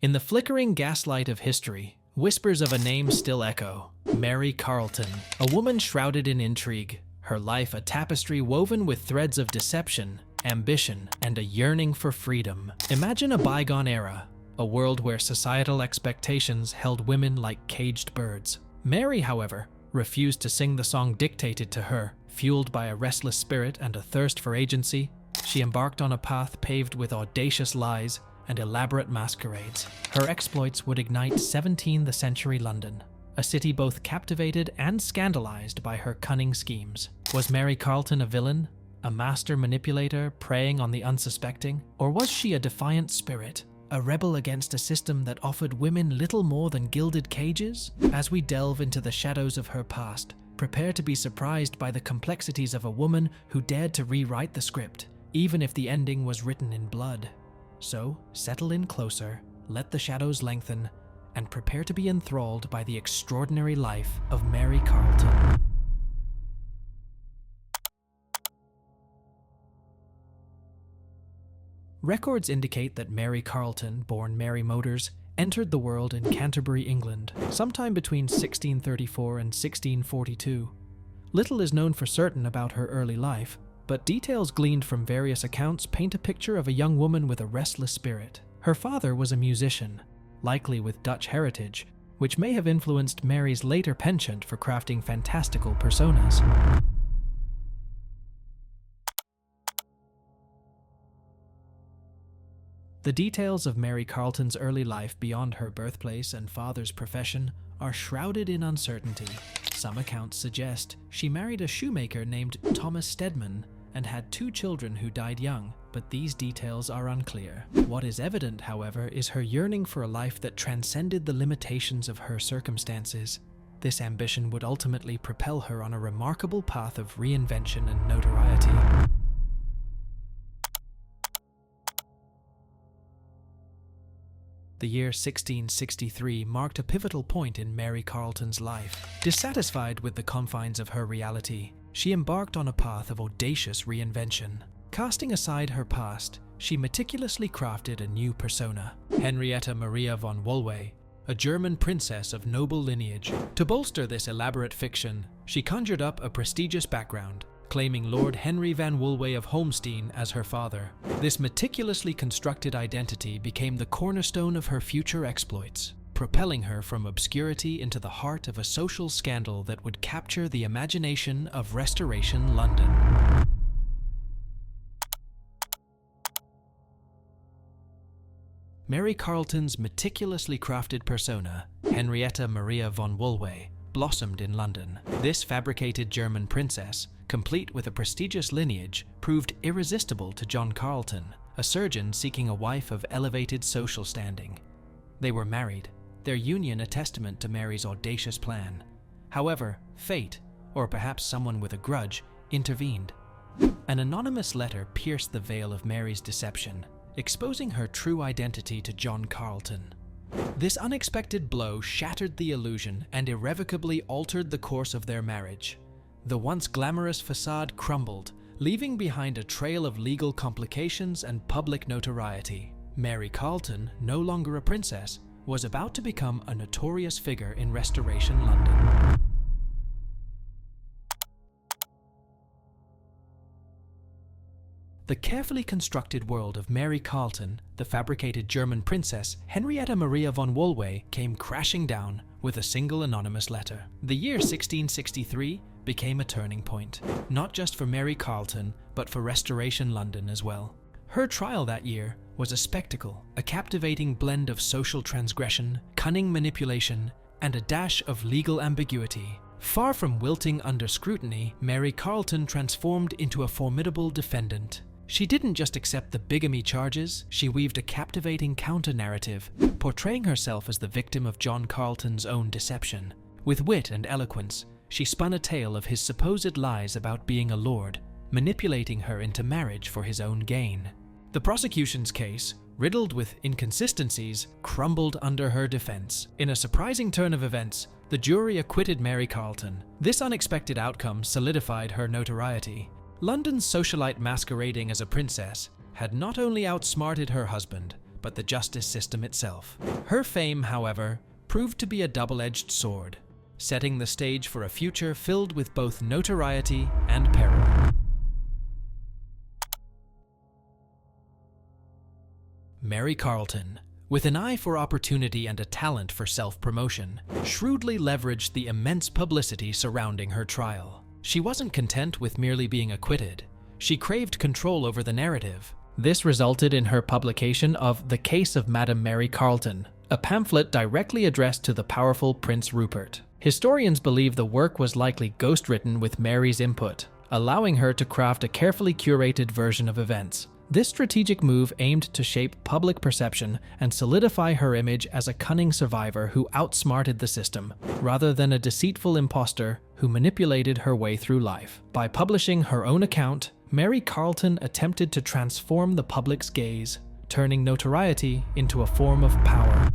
In the flickering gaslight of history, whispers of a name still echo: Mary Carleton, a woman shrouded in intrigue, her life a tapestry woven with threads of deception, ambition, and a yearning for freedom. Imagine a bygone era, a world where societal expectations held women like caged birds. Mary, however, refused to sing the song dictated to her. Fueled by a restless spirit and a thirst for agency, she embarked on a path paved with audacious lies and elaborate masquerades. Her exploits would ignite 17th century London, a city both captivated and scandalized by her cunning schemes. Was Mary Carleton a villain, a master manipulator preying on the unsuspecting? Or was she a defiant spirit, a rebel against a system that offered women little more than gilded cages? As we delve into the shadows of her past, prepare to be surprised by the complexities of a woman who dared to rewrite the script, even if the ending was written in blood. So, settle in closer, let the shadows lengthen, and prepare to be enthralled by the extraordinary life of Mary Carleton. Records indicate that Mary Carleton, born Mary Motors, entered the world in Canterbury, England, sometime between 1634 and 1642. Little is known for certain about her early life, but details gleaned from various accounts paint a picture of a young woman with a restless spirit. Her father was a musician, likely with Dutch heritage, which may have influenced Mary's later penchant for crafting fantastical personas. The details of Mary Carleton's early life beyond her birthplace and father's profession are shrouded in uncertainty. Some accounts suggest she married a shoemaker named Thomas Stedman and had 2 children who died young, but these details are unclear. What is evident, however, is her yearning for a life that transcended the limitations of her circumstances. This ambition would ultimately propel her on a remarkable path of reinvention and notoriety. The year 1663 marked a pivotal point in Mary Carleton's life. Dissatisfied with the confines of her reality, she embarked on a path of audacious reinvention. Casting aside her past, she meticulously crafted a new persona: Henrietta Maria von Wolway, a German princess of noble lineage. To bolster this elaborate fiction, she conjured up a prestigious background, claiming Lord Henry van Wolway of Holstein as her father. This meticulously constructed identity became the cornerstone of her future exploits, propelling her from obscurity into the heart of a social scandal that would capture the imagination of Restoration London. Mary Carleton's meticulously crafted persona, Henrietta Maria von Wolway, blossomed in London. This fabricated German princess, complete with a prestigious lineage, proved irresistible to John Carleton, a surgeon seeking a wife of elevated social standing. They were married, their union a testament to Mary's audacious plan. However, fate, or perhaps someone with a grudge, intervened. An anonymous letter pierced the veil of Mary's deception, exposing her true identity to John Carleton. This unexpected blow shattered the illusion and irrevocably altered the course of their marriage. The once glamorous facade crumbled, leaving behind a trail of legal complications and public notoriety. Mary Carleton, no longer a princess, was about to become a notorious figure in Restoration London. The carefully constructed world of Mary Carleton, the fabricated German princess Henrietta Maria von Wolway, came crashing down with a single anonymous letter. The year 1663 became a turning point, not just for Mary Carleton, but for Restoration London as well. Her trial that year was a spectacle, a captivating blend of social transgression, cunning manipulation, and a dash of legal ambiguity. Far from wilting under scrutiny, Mary Carleton transformed into a formidable defendant. She didn't just accept the bigamy charges, she weaved a captivating counter-narrative, portraying herself as the victim of John Carleton's own deception. With wit and eloquence, she spun a tale of his supposed lies about being a lord, manipulating her into marriage for his own gain. The prosecution's case, riddled with inconsistencies, crumbled under her defense. In a surprising turn of events, the jury acquitted Mary Carleton. This unexpected outcome solidified her notoriety. London's socialite masquerading as a princess had not only outsmarted her husband, but the justice system itself. Her fame, however, proved to be a double-edged sword, setting the stage for a future filled with both notoriety and peril. Mary Carleton, with an eye for opportunity and a talent for self-promotion, shrewdly leveraged the immense publicity surrounding her trial. She wasn't content with merely being acquitted. She craved control over the narrative. This resulted in her publication of The Case of Madame Mary Carleton, a pamphlet directly addressed to the powerful Prince Rupert. Historians believe the work was likely ghost-written with Mary's input, allowing her to craft a carefully curated version of events. This strategic move aimed to shape public perception and solidify her image as a cunning survivor who outsmarted the system, rather than a deceitful imposter who manipulated her way through life. By publishing her own account, Mary Carleton attempted to transform the public's gaze, turning notoriety into a form of power.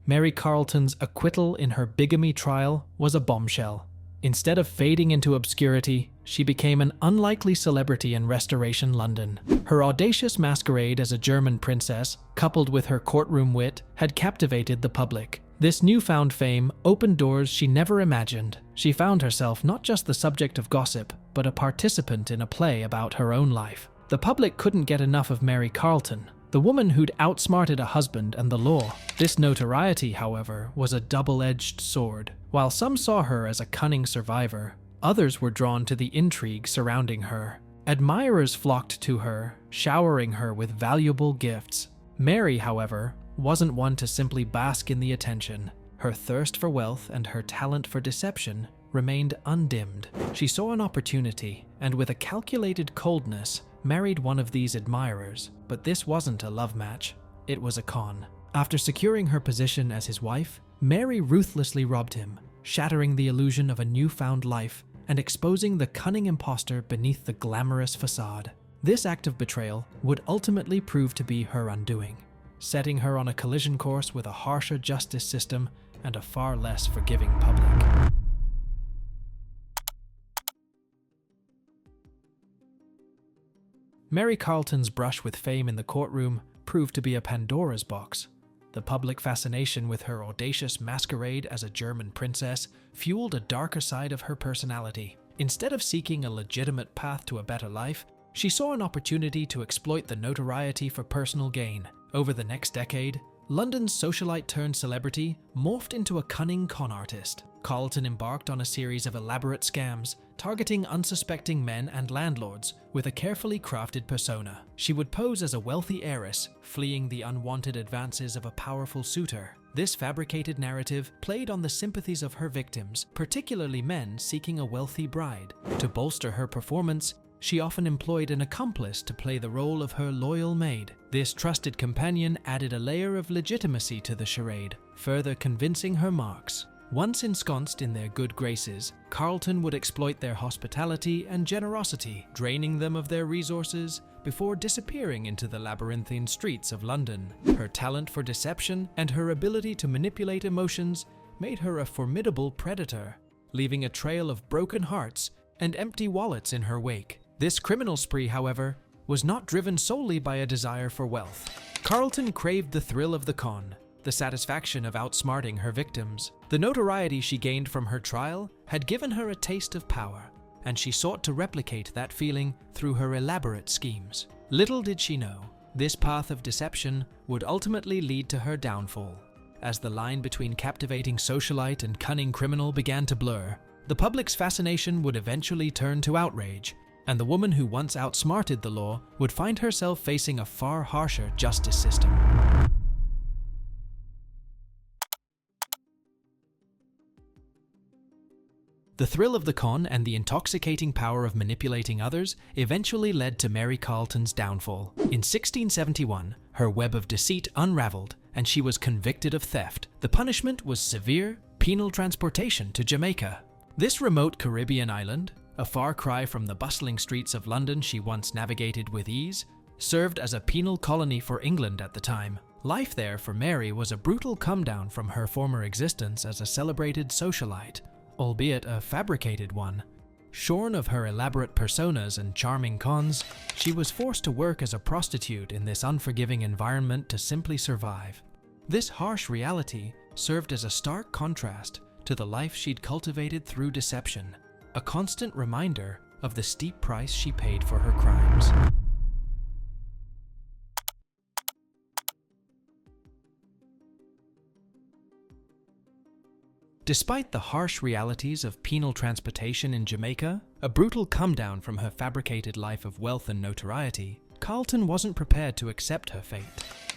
Mary Carleton's acquittal in her bigamy trial was a bombshell. Instead of fading into obscurity, she became an unlikely celebrity in Restoration London. Her audacious masquerade as a German princess, coupled with her courtroom wit, had captivated the public. This newfound fame opened doors she never imagined. She found herself not just the subject of gossip, but a participant in a play about her own life. The public couldn't get enough of Mary Carleton, the woman who'd outsmarted a husband and the law. This notoriety, however, was a double-edged sword. While some saw her as a cunning survivor, others were drawn to the intrigue surrounding her. Admirers flocked to her, showering her with valuable gifts. Mary, however, wasn't one to simply bask in the attention. Her thirst for wealth and her talent for deception remained undimmed. She saw an opportunity, and with a calculated coldness, married one of these admirers. But this wasn't a love match, it was a con. After securing her position as his wife, Mary ruthlessly robbed him, shattering the illusion of a newfound life and exposing the cunning imposter beneath the glamorous facade. This act of betrayal would ultimately prove to be her undoing, setting her on a collision course with a harsher justice system and a far less forgiving public. Mary Carleton's brush with fame in the courtroom proved to be a Pandora's box. The public fascination with her audacious masquerade as a German princess fueled a darker side of her personality. Instead of seeking a legitimate path to a better life, she saw an opportunity to exploit the notoriety for personal gain. Over the next decade, London's socialite-turned-celebrity morphed into a cunning con artist. Carleton embarked on a series of elaborate scams, targeting unsuspecting men and landlords with a carefully crafted persona. She would pose as a wealthy heiress, fleeing the unwanted advances of a powerful suitor. This fabricated narrative played on the sympathies of her victims, particularly men seeking a wealthy bride. To bolster her performance, she often employed an accomplice to play the role of her loyal maid. This trusted companion added a layer of legitimacy to the charade, further convincing her marks. Once ensconced in their good graces, Carleton would exploit their hospitality and generosity, draining them of their resources before disappearing into the labyrinthine streets of London. Her talent for deception and her ability to manipulate emotions made her a formidable predator, leaving a trail of broken hearts and empty wallets in her wake. This criminal spree, however, was not driven solely by a desire for wealth. Carleton craved the thrill of the con, the satisfaction of outsmarting her victims. The notoriety she gained from her trial had given her a taste of power, and she sought to replicate that feeling through her elaborate schemes. Little did she know, this path of deception would ultimately lead to her downfall. As the line between captivating socialite and cunning criminal began to blur, the public's fascination would eventually turn to outrage, and the woman who once outsmarted the law would find herself facing a far harsher justice system. The thrill of the con and the intoxicating power of manipulating others eventually led to Mary Carleton's downfall. In 1671, her web of deceit unraveled, and she was convicted of theft. The punishment was severe penal transportation to Jamaica. This remote Caribbean island, a far cry from the bustling streets of London she once navigated with ease, served as a penal colony for England at the time. Life there for Mary was a brutal come-down from her former existence as a celebrated socialite, albeit a fabricated one. Shorn of her elaborate personas and charming cons, she was forced to work as a prostitute in this unforgiving environment to simply survive. This harsh reality served as a stark contrast to the life she'd cultivated through deception, a constant reminder of the steep price she paid for her crimes. Despite the harsh realities of penal transportation in Jamaica, a brutal come-down from her fabricated life of wealth and notoriety, Carleton wasn't prepared to accept her fate.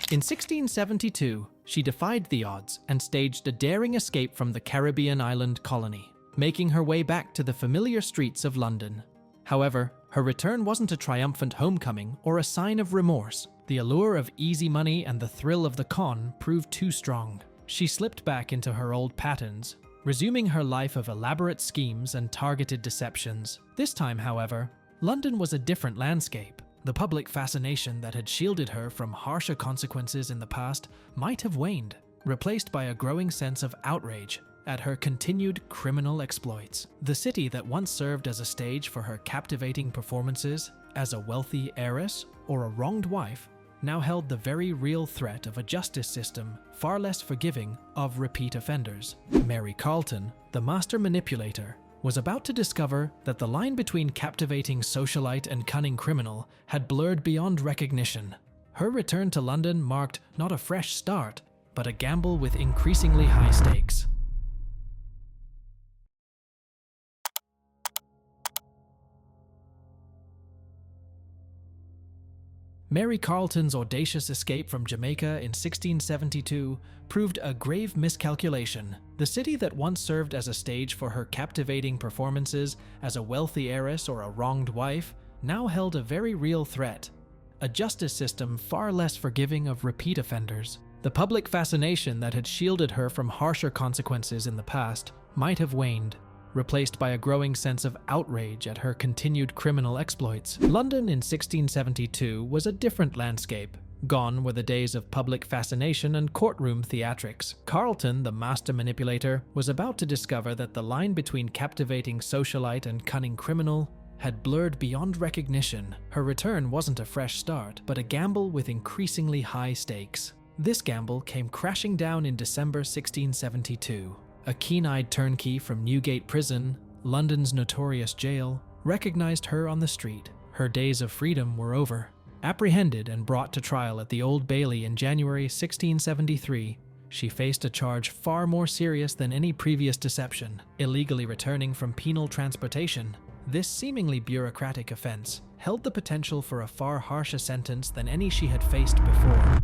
In 1672, she defied the odds and staged a daring escape from the Caribbean island colony, making her way back to the familiar streets of London. However, her return wasn't a triumphant homecoming or a sign of remorse. The allure of easy money and the thrill of the con proved too strong. She slipped back into her old patterns, resuming her life of elaborate schemes and targeted deceptions. This time, however, London was a different landscape. The public fascination that had shielded her from harsher consequences in the past might have waned, replaced by a growing sense of outrage at her continued criminal exploits. The city that once served as a stage for her captivating performances as a wealthy heiress or a wronged wife now held the very real threat of a justice system far less forgiving of repeat offenders. Mary Carleton, the master manipulator, was about to discover that the line between captivating socialite and cunning criminal had blurred beyond recognition. Her return to London marked not a fresh start, but a gamble with increasingly high stakes. Mary Carleton's audacious escape from Jamaica in 1672 proved a grave miscalculation. The city that once served as a stage for her captivating performances as a wealthy heiress or a wronged wife now held a very real threat, a justice system far less forgiving of repeat offenders. The public fascination that had shielded her from harsher consequences in the past might have waned, replaced by a growing sense of outrage at her continued criminal exploits. London in 1672 was a different landscape. Gone were the days of public fascination and courtroom theatrics. Carleton, the master manipulator, was about to discover that the line between captivating socialite and cunning criminal had blurred beyond recognition. Her return wasn't a fresh start, but a gamble with increasingly high stakes. This gamble came crashing down in December 1672. A keen-eyed turnkey from Newgate Prison, London's notorious jail, recognized her on the street. Her days of freedom were over. Apprehended and brought to trial at the Old Bailey in January 1673, she faced a charge far more serious than any previous deception, illegally returning from penal transportation. This seemingly bureaucratic offense held the potential for a far harsher sentence than any she had faced before.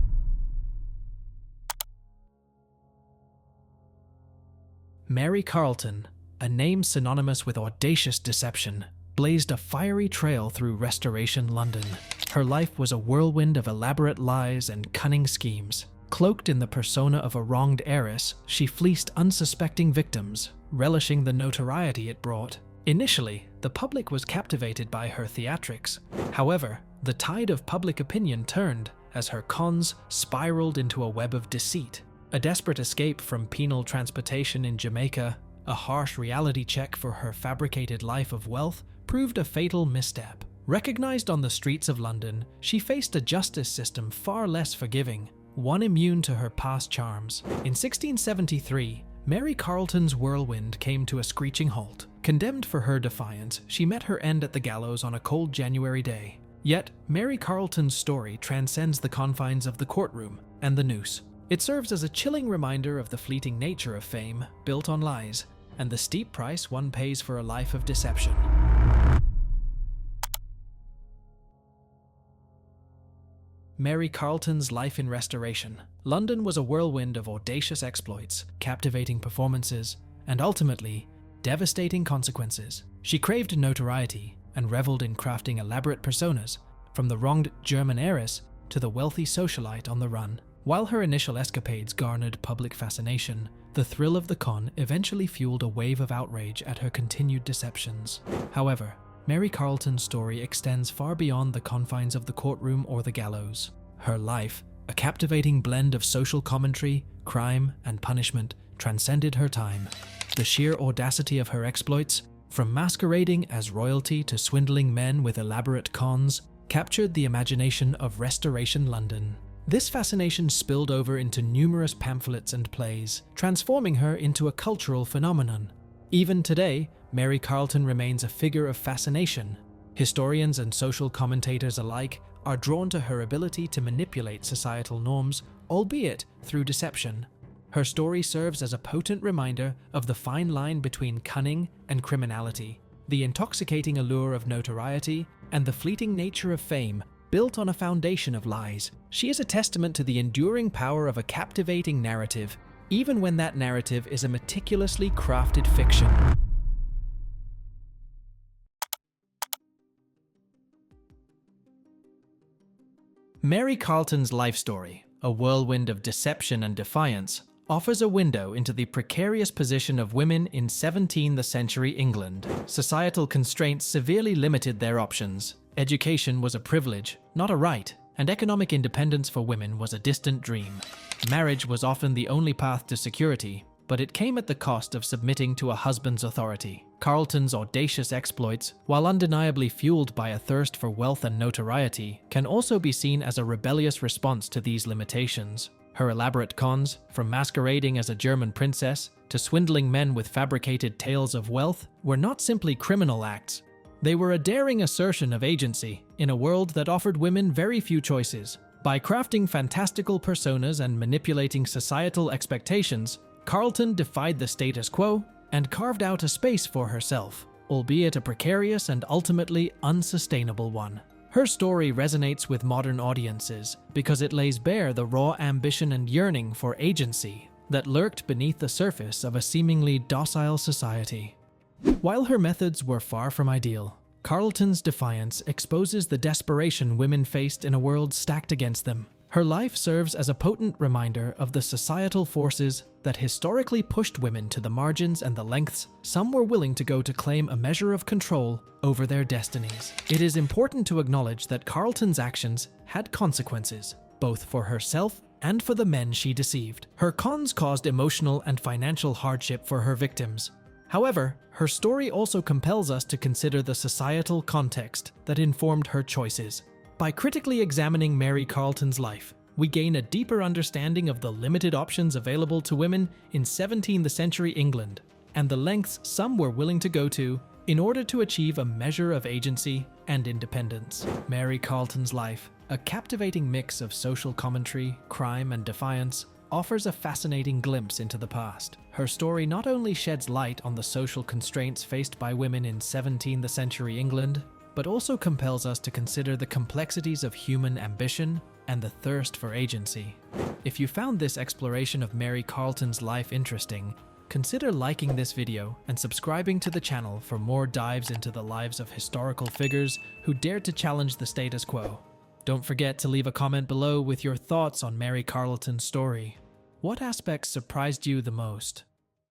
Mary Carleton, a name synonymous with audacious deception, blazed a fiery trail through Restoration London. Her life was a whirlwind of elaborate lies and cunning schemes. Cloaked in the persona of a wronged heiress, she fleeced unsuspecting victims, relishing the notoriety it brought. Initially, the public was captivated by her theatrics. However, the tide of public opinion turned as her cons spiraled into a web of deceit. A desperate escape from penal transportation in Jamaica, a harsh reality check for her fabricated life of wealth, proved a fatal misstep. Recognized on the streets of London, she faced a justice system far less forgiving, one immune to her past charms. In 1673, Mary Carleton's whirlwind came to a screeching halt. Condemned for her defiance, she met her end at the gallows on a cold January day. Yet, Mary Carleton's story transcends the confines of the courtroom and the noose. It serves as a chilling reminder of the fleeting nature of fame, built on lies, and the steep price one pays for a life of deception. Mary Carleton's life in Restoration. London was a whirlwind of audacious exploits, captivating performances, and ultimately, devastating consequences. She craved notoriety and reveled in crafting elaborate personas, from the wronged German heiress to the wealthy socialite on the run. While her initial escapades garnered public fascination, the thrill of the con eventually fueled a wave of outrage at her continued deceptions. However, Mary Carleton's story extends far beyond the confines of the courtroom or the gallows. Her life, a captivating blend of social commentary, crime, and punishment, transcended her time. The sheer audacity of her exploits, from masquerading as royalty to swindling men with elaborate cons, captured the imagination of Restoration London. This fascination spilled over into numerous pamphlets and plays, transforming her into a cultural phenomenon. Even today, Mary Carleton remains a figure of fascination. Historians and social commentators alike are drawn to her ability to manipulate societal norms, albeit through deception. Her story serves as a potent reminder of the fine line between cunning and criminality, the intoxicating allure of notoriety, and the fleeting nature of fame built on a foundation of lies. She is a testament to the enduring power of a captivating narrative, even when that narrative is a meticulously crafted fiction. Mary Carleton's life story, a whirlwind of deception and defiance, offers a window into the precarious position of women in 17th century England. Societal constraints severely limited their options. Education was a privilege, not a right, and economic independence for women was a distant dream. Marriage was often the only path to security, but it came at the cost of submitting to a husband's authority. Carleton's audacious exploits, while undeniably fueled by a thirst for wealth and notoriety, can also be seen as a rebellious response to these limitations. Her elaborate cons, from masquerading as a German princess to swindling men with fabricated tales of wealth, were not simply criminal acts. They were a daring assertion of agency in a world that offered women very few choices. By crafting fantastical personas and manipulating societal expectations, Carleton defied the status quo and carved out a space for herself, albeit a precarious and ultimately unsustainable one. Her story resonates with modern audiences because it lays bare the raw ambition and yearning for agency that lurked beneath the surface of a seemingly docile society. While her methods were far from ideal, Carleton's defiance exposes the desperation women faced in a world stacked against them. Her life serves as a potent reminder of the societal forces that historically pushed women to the margins and the lengths some were willing to go to claim a measure of control over their destinies. It is important to acknowledge that Carleton's actions had consequences, both for herself and for the men she deceived. Her cons caused emotional and financial hardship for her victims. However, her story also compels us to consider the societal context that informed her choices. By critically examining Mary Carleton's life, we gain a deeper understanding of the limited options available to women in 17th century England, and the lengths some were willing to go to in order to achieve a measure of agency and independence. Mary Carleton's life, a captivating mix of social commentary, crime, and defiance, offers a fascinating glimpse into the past. Her story not only sheds light on the social constraints faced by women in 17th century England, but also compels us to consider the complexities of human ambition and the thirst for agency. If you found this exploration of Mary Carleton's life interesting, consider liking this video and subscribing to the channel for more dives into the lives of historical figures who dared to challenge the status quo. Don't forget to leave a comment below with your thoughts on Mary Carleton's story. What aspects surprised you the most?